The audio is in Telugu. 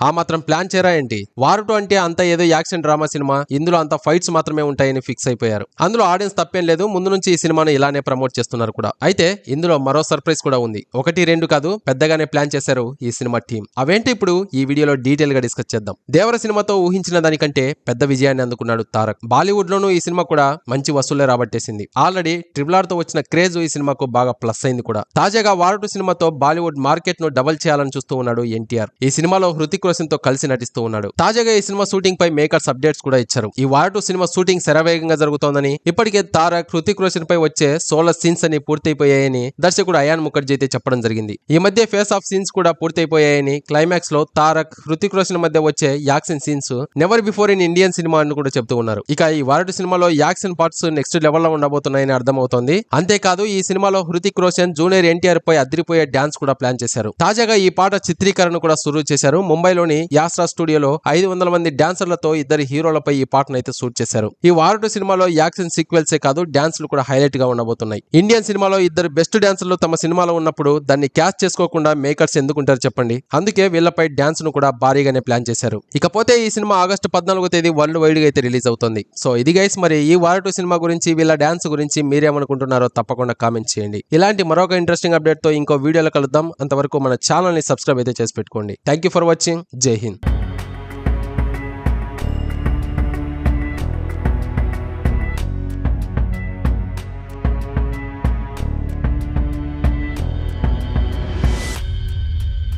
ఆ మాత్రం ప్లాన్ చేయరా ఏంటి? వార్ 2 అంటే అంత ఏదో యాక్షన్ డ్రామా సినిమా, ఇందులో అంత ఫైట్స్ మాత్రమే ఉంటాయని ఫిక్స్ అయిపోయారు. అందులో ఆడియన్స్ తప్పేం లేదు, ముందు నుంచి ఈ సినిమాను ఇలానే ప్రమోట్ చేస్తున్నారు కూడా. అయితే ఇందులో మరో సర్ప్రైజ్ కూడా ఉంది. 1, 2 కాదు, పెద్దగానే ప్లాన్ చేశారు ఈ సినిమా టీం. అవేంటి ఇప్పుడు ఈ వీడియోలో డీటెయిల్ గా డిస్కస్ చేద్దాం. దేవర సినిమాతో ఊహించిన దానికంటే పెద్ద విజయాన్ని అందుకున్నాడు తారక్. బాలీవుడ్ లోనూ ఈ సినిమా కూడా మంచి వసూలే రాబట్టేసింది. ఆల్రెడీ RRR తో వచ్చిన క్రేజ్ ఈ సినిమాకు బాగా ప్లస్ అయింది కూడా. తాజాగా వార్ 2 సినిమాతో బాలీవుడ్ మార్కెట్ ను డబల్ చేయాలని చూస్తూ ఉన్నాడు ఎన్టీఆర్. ఈ సినిమాలో హృతిక్ రోషన్ తో కలిసి నటిస్తూ ఉన్నాడు. తాజాగా ఈ సినిమా షూటింగ్ పై మేకర్స్ అప్డేట్స్ కూడా ఇచ్చారు. ఈ వార్ 2 సినిమా షూటింగ్ శరవేగంగా జరుగుతోందని, ఇప్పటికే తారక్, హృతిక్ రోషన్ పై వచ్చే సోలో సీన్స్ అని పూర్తయిపోయాయని దర్శకుడు అయాన్ ముఖర్జీ అయితే చెప్పడం జరిగింది. ఈ మధ్య ఫేస్ ఆఫ్ సీన్స్ కూడా పూర్తయిపోయాయని, క్లైమాక్స్ లో తారక్, హృతిక్ రోషన్ మధ్య వచ్చే action scenes never before in Indian cinema అని కూడా చెప్తూ ఉన్నారు. ఇక ఈ వార్ 2 సినిమాలో యాక్షన్ పార్ట్స్ నెక్స్ట్ లెవెల్ లో ఉండబోతున్నాయని అర్థమవుతోంది. అంతేకాదు ఈ సినిమాలో హృతిక్ రోషన్ జూనియర్ ఎన్టీఆర్ పై అదిరిపోయే డాన్స్ కూడా ప్లాన్ చేశారు. తాజాగా ఈ పాట చిత్రీకరణ కూడా సురు చేశారు. ముంబైలోని యాస్ట్రా స్టూడియోలో 500 మంది డాన్సర్లతో ఇద్దరు హీరోలపై ఈ పాటను అయితే షూట్ చేశారు. ఈ వార్ 2 సినిమాలో యాక్షన్ సీక్వెల్సే కాదు, డాన్స్లు కూడా హైలైట్ గా ఉండబోతున్నాయి. ఇండియన్ సినిమాలో ఇద్దరు బెస్ట్ డాన్సర్లు తమ సినిమాలో ఉన్నప్పుడు దాన్ని క్యాచ్ చేసుకోకుండా మేకర్స్ ఎందుకుంటారు చెప్పండి. అందుకే వీళ్లపై డాన్స్ ను కూడా భారీగానే ప్లాన్ చేశారు. ఇకపోతే ఈ సినిమా ఆగస్టు 14వ తేదీ వరల్డ్ వైడ్ గా అయితే రిలీజ్ అవుతుంది. సో ఇది గైస్, మరి ఈ వార్ 2 సినిమా గురించి, వీళ్ళ డాన్స్ గురించి మీరేమనుకుంటున్నారో తప్పకుండా కామెంట్ చేయండి. ఇలాంటి మరొక ఇంట్రెస్టింగ్ అప్డేట్ తో ఇంకో వీడియోలో కలుద్దాం. అంతవరకు మన ఛానల్ ని సబ్స్క్రైబ్ అయితే చేసి పెట్టుకోండి. Thank you for watching. జై హింద్.